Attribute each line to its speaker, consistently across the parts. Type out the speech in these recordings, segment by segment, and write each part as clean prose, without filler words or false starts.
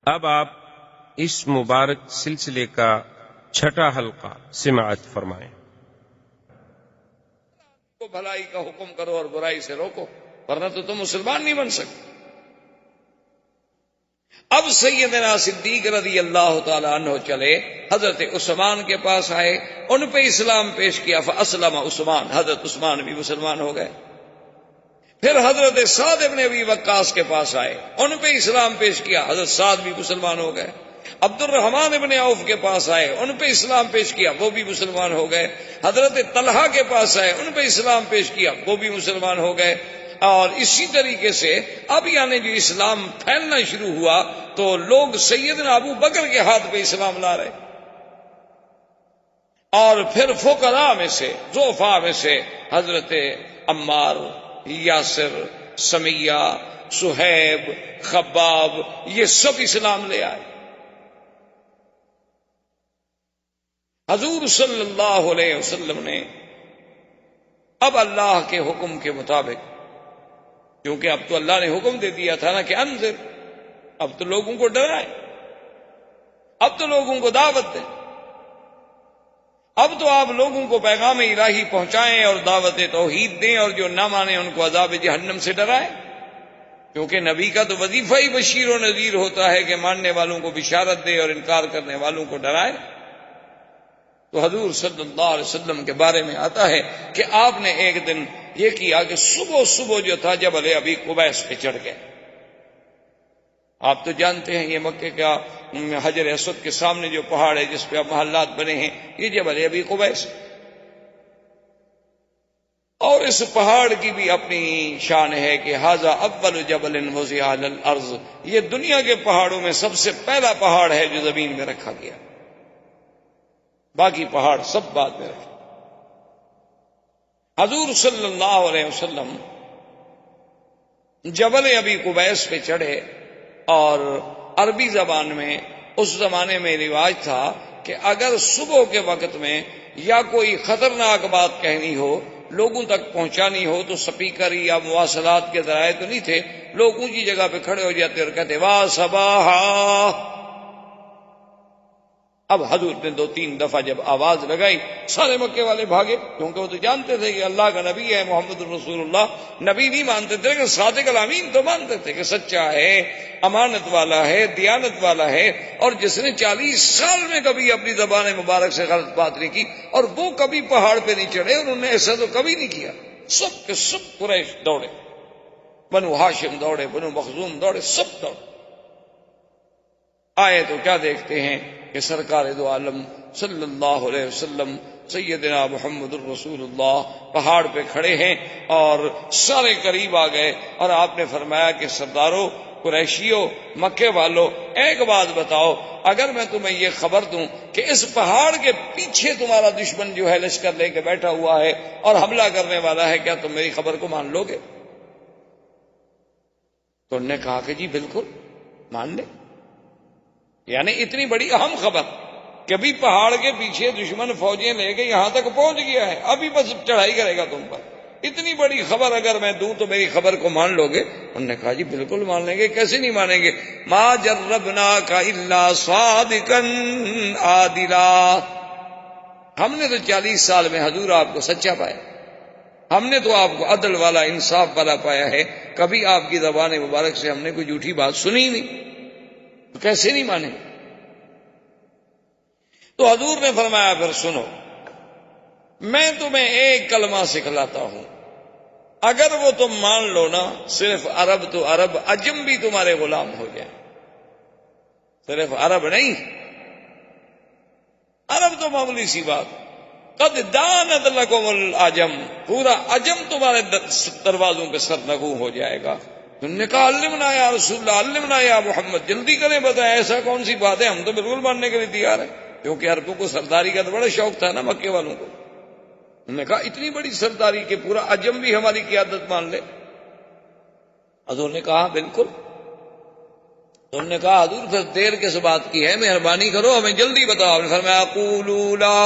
Speaker 1: اب آپ اس مبارک سلسلے کا چھٹا حلقہ سماعت فرمائیں۔
Speaker 2: کو بھلائی کا حکم کرو اور برائی سے روکو، ورنہ تو تم مسلمان نہیں بن سکتے۔ اب سیدنا صدیق رضی اللہ تعالی عنہ چلے، حضرت عثمان کے پاس آئے، ان پہ اسلام پیش کیا، فاسلم عثمان، حضرت عثمان بھی مسلمان ہو گئے۔ پھر حضرت سعد بن ابی وقاص کے پاس آئے، ان پہ اسلام پیش کیا، حضرت سعد بھی مسلمان ہو گئے۔ عبد الرحمن بن عوف کے پاس آئے، ان پہ اسلام پیش کیا، وہ بھی مسلمان ہو گئے۔ حضرت طلحہ کے پاس آئے، ان پہ اسلام پیش کیا، وہ بھی مسلمان ہو گئے۔ اور اسی طریقے سے اب یعنی جو اسلام پھیلنا شروع ہوا تو لوگ سیدنا ابو بکر کے ہاتھ پہ اسلام لا رہے، اور پھر فقراء میں سے، ضعفاء میں سے حضرت عمار، یاسر، سمیہ، صہیب، خباب، یہ سب اسلام لے آئے۔ حضور صلی اللہ علیہ وسلم نے اب اللہ کے حکم کے مطابق، کیونکہ اب تو اللہ نے حکم دے دیا تھا نا کہ انذر، اب تو لوگوں کو ڈرائیں، اب تو لوگوں کو دعوت دیں، اب تو آپ لوگوں کو پیغام الہی پہنچائیں اور دعوت توحید دیں، اور جو نہ مانے ان کو عذاب جہنم سے ڈرائیں، کیونکہ نبی کا تو وظیفہ ہی بشیر و نذیر ہوتا ہے کہ ماننے والوں کو بشارت دے اور انکار کرنے والوں کو ڈرائے۔ تو حضور صلی اللہ علیہ وسلم کے بارے میں آتا ہے کہ آپ نے ایک دن یہ کیا کہ صبح جو تھا جبل ابی قبیس پہ چڑھ گئے۔ آپ تو جانتے ہیں یہ مکے کا حجر اسود کے سامنے جو پہاڑ ہے جس پہ اب محلات بنے ہیں، یہ جبل ابی قبیس، اور اس پہاڑ کی بھی اپنی شان ہے کہ ھذا اول جبل وضع علی الارض، یہ دنیا کے پہاڑوں میں سب سے پہلا پہاڑ ہے جو زمین میں رکھا گیا، باقی پہاڑ سب بعد میں رکھے۔ حضور صلی اللہ علیہ وسلم جبل ابی قبیس پہ چڑھے، اور عربی زبان میں اس زمانے میں رواج تھا کہ اگر صبح کے وقت میں یا کوئی خطرناک بات کہنی ہو، لوگوں تک پہنچانی ہو، تو سپیکر یا مواصلات کے ذرائع تو نہیں تھے، لوگ اونچی جگہ پہ کھڑے ہو جاتے اور کہتے واہ صباحا۔ اب حضور نے 2-3 دفعہ جب آواز لگائی، سارے مکے والے بھاگے، کیونکہ وہ تو جانتے تھے کہ اللہ کا نبی ہے محمد الرسول اللہ۔ نبی نہیں مانتے تھے لیکن صادق الامین تو مانتے تھے کہ سچا ہے، امانت والا ہے، دیانت والا ہے، اور جس نے 40 سال میں کبھی اپنی زبان مبارک سے غلط بات نہیں کی، اور وہ کبھی پہاڑ پہ نہیں چڑھے، اور انہوں نے ایسا تو کبھی نہیں کیا۔ سب کے سب قریش دوڑے، بنو ہاشم دوڑے، بنو مخزوم دوڑے، سب دوڑے۔ آئے تو کیا دیکھتے ہیں کہ سرکار دو عالم صلی اللہ علیہ وسلم سیدنا محمد الرسول اللہ پہاڑ پہ کھڑے ہیں، اور سارے قریب آ گئے، اور آپ نے فرمایا کہ سردارو، قریشیو، مکے والو، ایک بات بتاؤ، اگر میں تمہیں یہ خبر دوں کہ اس پہاڑ کے پیچھے تمہارا دشمن جو ہے لشکر لے کے بیٹھا ہوا ہے اور حملہ کرنے والا ہے، کیا تم میری خبر کو مان لو گے؟ تو انہوں نے کہا کہ جی بالکل مان لیں۔ یعنی اتنی بڑی اہم خبر، کبھی پہاڑ کے پیچھے دشمن فوجیں لے کے یہاں تک پہنچ گیا ہے، ابھی بس چڑھائی کرے گا تم پر، اتنی بڑی خبر اگر میں دوں تو میری خبر کو مان لو گے؟ انہوں نے کہا جی بالکل مان لیں گے، کیسے نہیں مانیں گے؟ ما جربناک الا صادقا عادلا، ہم نے تو 40 سال میں حضور آپ کو سچا پایا، ہم نے تو آپ کو عدل والا، انصاف والا پایا ہے، کبھی آپ کی زبان مبارک سے ہم نے کوئی جھوٹی بات سنی نہیں، تو کیسے نہیں مانے؟ تو حضور نے فرمایا پھر سنو، میں تمہیں ایک کلمہ سکھلاتا ہوں، اگر وہ تم مان لو نا، صرف عرب تو عرب، عجم بھی تمہارے غلام ہو جائیں، صرف عرب نہیں، عرب تو معمولی سی بات، قد دانت لکم العجم، پورا عجم تمہارے دروازوں کے سرنگوں ہو جائے گا۔ انہوں نے کہا علمنا یا رسول اللہ، علمنا یا محمد، جلدی کریں بتائیں ایسا کون سی بات ہے، ہم تو بالکل ماننے کے لیے تیار ہیں، کیونکہ عربوں کو سرداری کا تو بڑا شوق تھا نا مکے والوں کو۔ انہوں نے کہا اتنی بڑی سرداری کہ پورا عجم بھی ہماری قیادت مان لے؟ حضور نے کہا بالکل۔ تو انہوں نے کہا حضور پھر دیر کس بات کی ہے، مہربانی کرو ہمیں جلدی بتاؤ۔ آپ نے فرمایا قولوا لا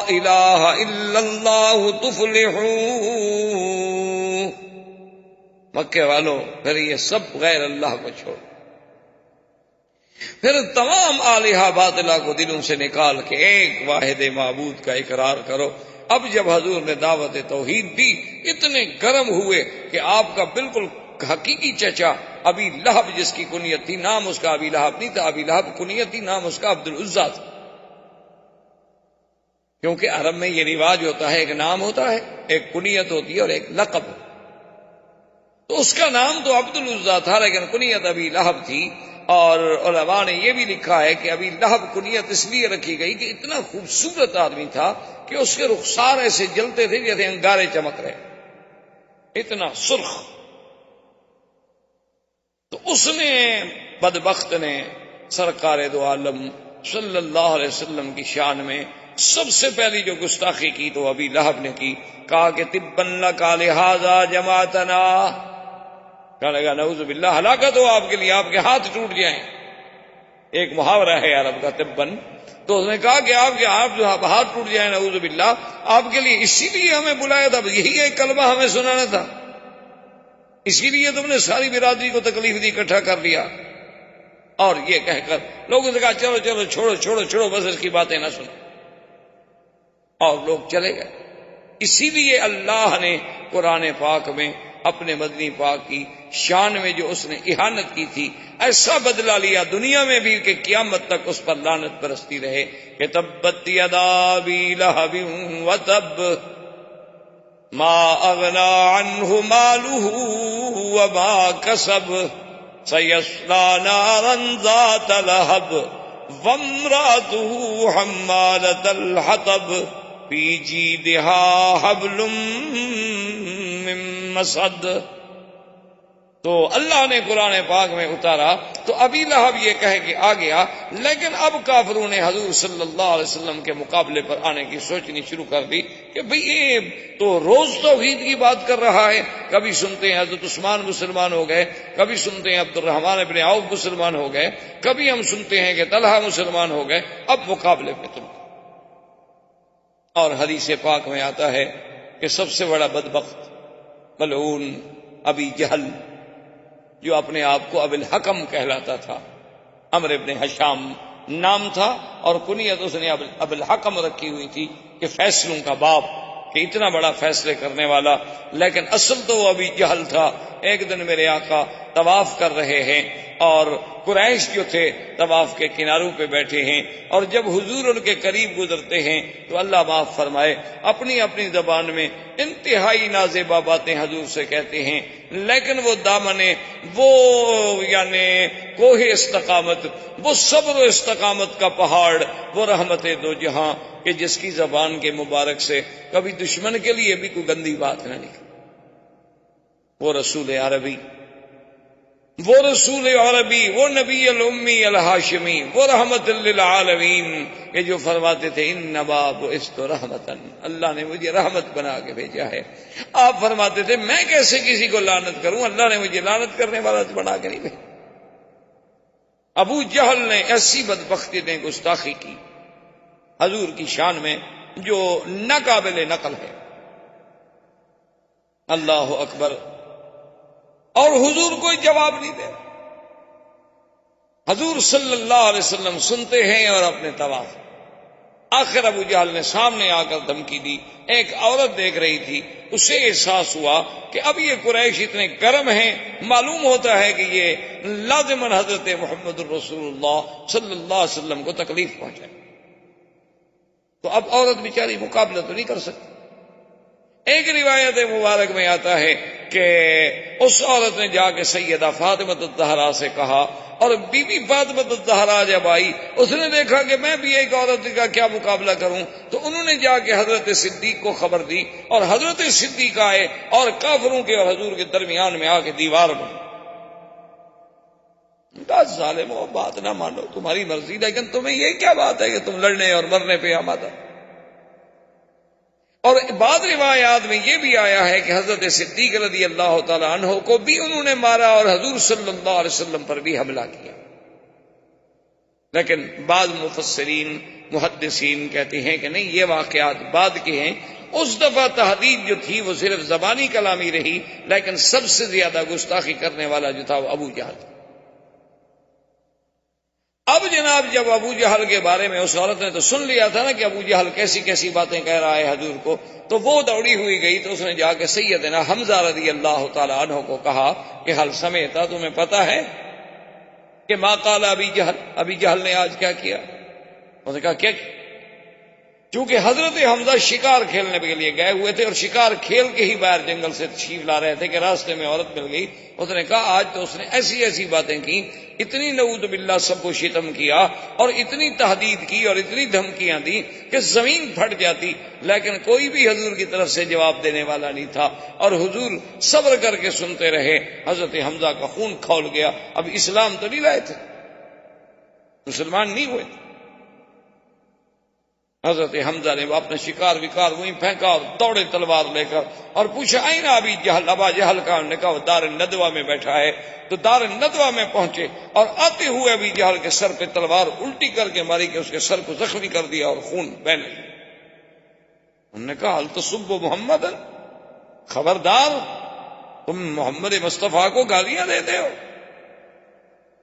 Speaker 2: الہ الا اللہ تفلحوا، مکے والوں پھر یہ سب غیر اللہ کو چھوڑ، پھر تمام آلہہ باطلہ کو دلوں سے نکال کے ایک واحد معبود کا اقرار کرو۔ اب جب حضور نے دعوت توحید دی، اتنے گرم ہوئے کہ آپ کا بالکل حقیقی چچا ابی لہب، جس کی کنیت تھی، نام اس کا ابی لہب نہیں تھا، ابی لہب کنیت تھی، نام اس کا عبد العزیٰ تھا، کیونکہ عرب میں یہ رواج ہوتا ہے، ایک نام ہوتا ہے، ایک کنیت ہوتی ہے اور ایک لقب۔ تو اس کا نام تو عبد العزیٰ تھا لیکن کنیت ابی لہب تھی، اور علماء نے یہ بھی لکھا ہے کہ ابی لہب کنیت اس لیے رکھی گئی کہ اتنا خوبصورت آدمی تھا کہ اس کے رخسار ایسے جلتے تھے جیسے انگارے چمک رہے، اتنا سرخ۔ تو اس نے، بدبخت نے، سرکار دو عالم صلی اللہ علیہ وسلم کی شان میں سب سے پہلی جو گستاخی کی تو ابی لہب نے کی، کہا کہ تبا لک لہذا جماعتنا، کہنے لگا نعوذ باللہ، ہلاکت ہو آپ کے لیے، آپ کے ہاتھ ٹوٹ جائیں۔ ایک محاورہ ہے عرب کا تبن، تو اس نے کہا کہ آپ کے ہاتھ ٹوٹ جائیں، نعوذ باللہ، آپ کے لیے اسی لیے ہمیں بلایا تھا، یہی ایک کلمہ ہمیں سنانا تھا، اسی لیے تم نے ساری برادری کو تکلیف دی، اکٹھا کر لیا۔ اور یہ کہہ کر لوگوں نے کہا چلو چلو چھوڑو چھوڑو چھوڑو، بس اس کی باتیں نہ سنو، اور لوگ چلے گئے۔ اسی لیے اللہ نے قرآن پاک میں اپنے مدنی پاک کی شان میں جو اس نے اہانت کی تھی، ایسا بدلہ لیا دنیا میں بھی کہ قیامت تک اس پر لعنت برستی رہے کہ تبت یدا ابی لہب وتب ما اغنى عنه ماله وما كسب سيصلى نارا ذات لهب وامرأته حمالة الحطب في جيدها حبل من مسد۔ تو اللہ نے قرآن پاک میں اتارا تو ابی لہب یہ کہہ کے آ گیا، لیکن اب کافروں نے حضور صلی اللہ علیہ وسلم کے مقابلے پر آنے کی سوچنی شروع کر دی کہ بھئی یہ تو روز توحید کی بات کر رہا ہے، کبھی سنتے ہیں حضرت عثمان مسلمان ہو گئے، کبھی سنتے ہیں عبد الرحمن ابن عوف مسلمان ہو گئے، کبھی ہم سنتے ہیں کہ طلحہ مسلمان ہو گئے، اب مقابلے میں تم۔ اور حدیث پاک میں آتا ہے کہ سب سے بڑا بدبخت ملعون ابی جہل، جو اپنے آپ کو ابو الحکم کہلاتا تھا، عمرو ابن حشام نام تھا، اور کنیت اس نے ابو الحکم رکھی ہوئی تھی کہ فیصلوں کا باپ، کہ اتنا بڑا فیصلے کرنے والا، لیکن اصل تو وہ ابی جہل تھا۔ ایک دن میرے آقا طواف کر رہے ہیں اور قریش جو تھے طواف کے کناروں پہ بیٹھے ہیں، اور جب حضور ان کے قریب گزرتے ہیں تو اللہ معاف فرمائے اپنی اپنی زبان میں انتہائی نازیبا باتیں حضور سے کہتے ہیں، لیکن وہ دامنے، وہ یعنی کوہ استقامت، وہ صبر و استقامت کا پہاڑ، وہ رحمت دو جہاں کہ جس کی زبان کے مبارک سے کبھی دشمن کے لیے بھی کوئی گندی بات نہ نکلی، وہ رسول عربی، وہ رسول عربی، وہ نبی الامی الہاشمی، وہ رحمت للعالمین، کہ جو فرماتے تھے انما بعثت رحمتا، اللہ نے مجھے رحمت بنا کے بھیجا ہے۔ آپ فرماتے تھے میں کیسے کسی کو لعنت کروں، اللہ نے مجھے لعنت کرنے والا بنا کے نہیں بھیجا۔ ابو جہل نے ایسی بدبختی نے گستاخی کی حضور کی شان میں جو ناقابل نقل ہے۔ اللہ اکبر۔ اور حضور کوئی جواب نہیں دے، حضور صلی اللہ علیہ وسلم سنتے ہیں اور اپنے طواف۔ آخر ابو جہل نے سامنے آ کر دھمکی دی، ایک عورت دیکھ رہی تھی، اسے احساس ہوا کہ اب یہ قریش اتنے گرم ہیں، معلوم ہوتا ہے کہ یہ لازماً حضرت محمد الرسول اللہ صلی اللہ علیہ وسلم کو تکلیف پہنچائے، تو اب عورت بیچاری مقابلہ تو نہیں کر سکتی۔ ایک روایت مبارک میں آتا ہے کہ اس عورت نے جا کے سیدہ فاطمہ الزہرا سے کہا، اور بی بی فاطمہ الزہرا جب آئی اس نے دیکھا کہ میں بھی ایک عورت کا کیا مقابلہ کروں، تو انہوں نے جا کے حضرت صدیق کو خبر دی، اور حضرت صدیق آئے اور کافروں کے اور حضور کے درمیان میں آ کے دیوار بنی۔ ظالمو، بات نہ مانو، تمہاری مرضی، لیکن تمہیں یہ کیا بات ہے کہ تم لڑنے اور مرنے پہ آمادہ۔ اور بعض روایات میں یہ بھی آیا ہے کہ حضرت صدیق رضی اللہ تعالی عنہ کو بھی انہوں نے مارا اور حضور صلی اللہ علیہ وسلم پر بھی حملہ کیا، لیکن بعض مفسرین محدثین کہتے ہیں کہ نہیں، یہ واقعات بعد کے ہیں۔ اس دفعہ تحدید جو تھی وہ صرف زبانی کلامی رہی، لیکن سب سے زیادہ گستاخی کرنے والا جو تھا وہ ابو جہل۔ اب جناب جب ابو جہل کے بارے میں اس عورت نے تو سن لیا تھا نا کہ ابو جہل کیسی کیسی باتیں کہہ رہا ہے حضور کو، تو وہ دوڑی ہوئی گئی تو اس نے جا کے سیدنا حمزہ رضی اللہ تعالی عنہ کو کہا کہ حل سمیتا، تمہیں پتا ہے کہ ما قال ابی جہل نے آج کیا کیا؟ اس نے کہا کیا؟ چونکہ حضرت حمزہ شکار کھیلنے کے لیے گئے ہوئے تھے اور شکار کھیل کے ہی باہر جنگل سے تشریف لا رہے تھے کہ راستے میں عورت مل گئی. اس نے کہا آج تو اس نے ایسی ایسی باتیں کی، اتنی نعوذ باللہ سب کو شتم کیا اور اتنی تہدید کی اور اتنی دھمکیاں دی کہ زمین پھٹ جاتی، لیکن کوئی بھی حضور کی طرف سے جواب دینے والا نہیں تھا اور حضور صبر کر کے سنتے رہے. حضرت حمزہ کا خون کھول گیا. اب اسلام تو نہیں لائے تھے، مسلمان نہیں ہوئے. حضرت حمزہ نے اپنا شکار وکار وہیں پھینکا اور دوڑے تلوار لے کر اور پوچھا آئین ابی جہل، ابا جہل کا. انہوں نے کہا وہ دار الندوہ میں بیٹھا ہے. تو دار الندوہ میں پہنچے اور آتے ہوئے ابی جہل کے سر پہ تلوار الٹی کر کے ماری کہ اس کے سر کو زخمی کر دیا اور خون بہنے لگا. انہوں نے کہا حل تسب محمد، خبردار تم محمد مصطفیٰ کو گالیاں دیتے ہو.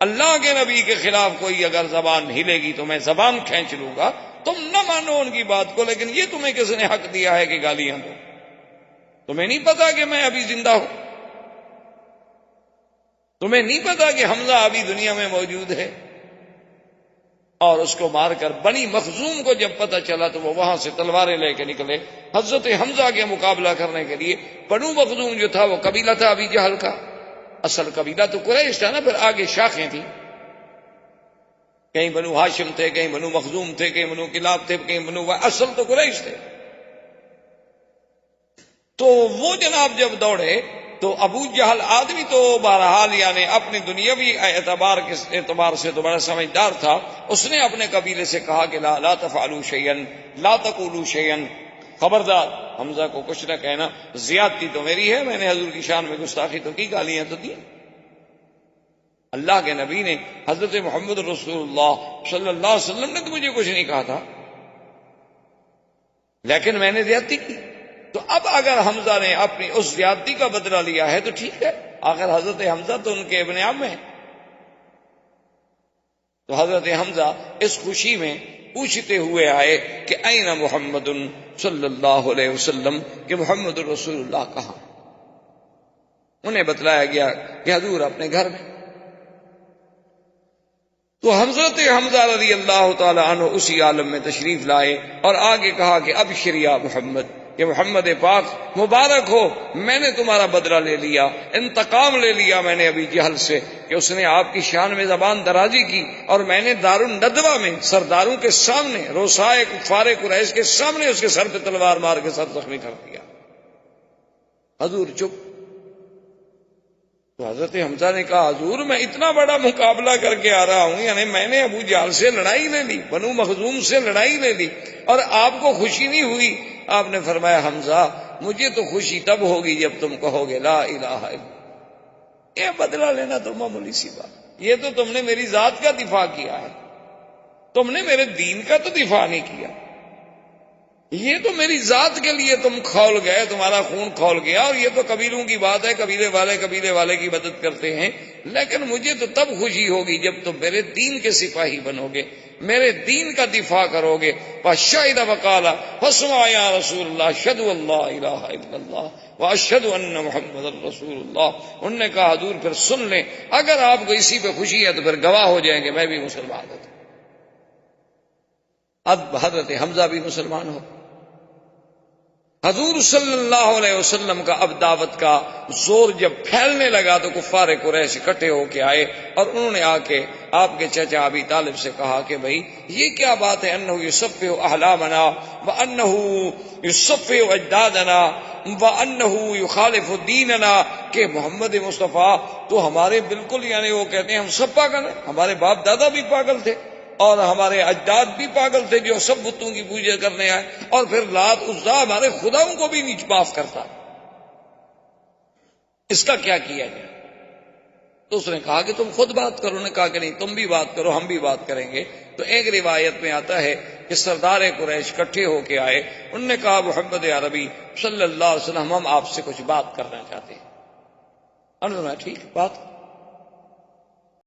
Speaker 2: اللہ کے نبی کے خلاف کوئی اگر زبان ہلے گی تو میں زبان کھینچ لوں گا. تم نہ مانو ان کی بات کو، لیکن یہ تمہیں کس نے حق دیا ہے کہ گالیاں دو؟ تمہیں نہیں پتا کہ میں ابھی زندہ ہوں؟ تمہیں نہیں پتا کہ حمزہ ابھی دنیا میں موجود ہے؟ اور اس کو مار کر بنی مخزوم کو جب پتا چلا تو وہ وہاں سے تلواریں لے کے نکلے حضرت حمزہ کے مقابلہ کرنے کے لیے. بنو مخزوم جو تھا وہ قبیلہ تھا ابی جہل کا. اصل قبیلہ تو قریش تھا نا، پھر آگے شاخیں تھیں، کہیں بنو ہاشم تھے، کہیں بنو مخزوم تھے، کہیں بنو کلاب تھے، کہیں بنو، اصل تو قریش تھے. تو وہ جناب جب دوڑے تو ابو جہل آدمی تو بہرحال یعنی اپنی دنیاوی اعتبار سے تو بڑا سمجھدار تھا. اس نے اپنے قبیلے سے کہا کہ لا تفعلوا شیئا لا تقولوا شیئا، خبردار حمزہ کو کچھ نہ کہنا، زیادتی تو میری ہے، میں نے حضور کی شان میں گستاخی تو کی، گالیاں تو دی. اللہ کے نبی نے، حضرت محمد رسول اللہ صلی اللہ علیہ وسلم نے تو مجھے کچھ نہیں کہا تھا، لیکن میں نے زیادتی کی. تو اب اگر حمزہ نے اپنی اس زیادتی کا بدلہ لیا ہے تو ٹھیک ہے، اگر حضرت حمزہ تو ان کے ابن عم ہیں. تو حضرت حمزہ اس خوشی میں پوچھتے ہوئے آئے کہ این محمد صلی اللہ علیہ وسلم، کہ محمد رسول اللہ کہاں؟ انہیں بتلایا گیا کہ حضور اپنے گھر میں. تو حضرت حمزہ رضی اللہ تعالی عنہ اسی عالم میں تشریف لائے اور آگے کہا کہ ابشر یا محمد، کہ محمد پاک مبارک ہو، میں نے تمہارا بدلہ لے لیا، انتقام لے لیا میں نے ابی جہل سے کہ اس نے آپ کی شان میں زبان درازی کی، اور میں نے دار الندوہ میں سرداروں کے سامنے، روسائے کفار قریش کے سامنے اس کے سر پہ تلوار مار کے سر زخمی کر دیا. حضور چپ. تو حضرت حمزہ نے کہا حضور میں اتنا بڑا مقابلہ کر کے آ رہا ہوں، یعنی میں نے ابو جہل سے لڑائی لے لی، بنو مخزوم سے لڑائی لے لی، اور آپ کو خوشی نہیں ہوئی. آپ نے فرمایا حمزہ مجھے تو خوشی تب ہوگی جب تم کہو گے لا الہ الا اللہ. یہ بدلہ لینا تو معمولی سی بات، یہ تو تم نے میری ذات کا دفاع کیا ہے، تم نے میرے دین کا تو دفاع نہیں کیا. یہ تو میری ذات کے لیے تم کھول گئے، تمہارا خون کھول گیا، اور یہ تو قبیلوں کی بات ہے، قبیلے والے کی مدد کرتے ہیں. لیکن مجھے تو تب خوشی ہوگی جب تم میرے دین کے سپاہی بنو گے، میرے دین کا دفاع کرو گے. فشہد وقال فاسمع یا رسول اللہ اشہد ان لا الہ الا اللہ واشہد ان محمد رسول اللہ. انہوں نے کہا حضور پھر سن لیں، اگر آپ کو اسی پہ خوشی ہے تو پھر گواہ ہو جائیں گے میں بھی مسلمان ہوں. اب حضرت حمزہ بھی مسلمان ہو. حضور صلی اللہ علیہ وسلم کا اب دعوت کا زور جب پھیلنے لگا تو کفار قریش اکٹھے ہو کے آئے، اور انہوں نے آ کے آپ کے چچا ابی طالب سے کہا کہ بھئی یہ کیا بات ہے، انہ یصفح احلامنا وانہ یصفح اجدادنا وانہ یخالف دیننا، کہ محمد مصطفیٰ تو ہمارے بالکل یعنی وہ کہتے ہیں ہم سب پاگل ہیں، ہمارے باپ دادا بھی پاگل تھے اور ہمارے اجداد بھی پاگل تھے جو سب بتوں کی پوجا کرنے آئے، اور پھر لات عزا ہمارے خداؤں کو بھی نہیں معاف کرتا، اس کا کیا کیا جائے؟ تو اس نے کہا کہ تم خود بات کرو. نے کہا کہ نہیں تم بھی بات کرو، ہم بھی بات کریں گے. تو ایک روایت میں آتا ہے کہ سردار قریش اکٹھے ہو کے آئے، انہوں نے کہا محمد عربی صلی اللہ علیہ وسلم ہم آپ سے کچھ بات کرنا چاہتے ہیں. انہوں نے کہا ٹھیک بات.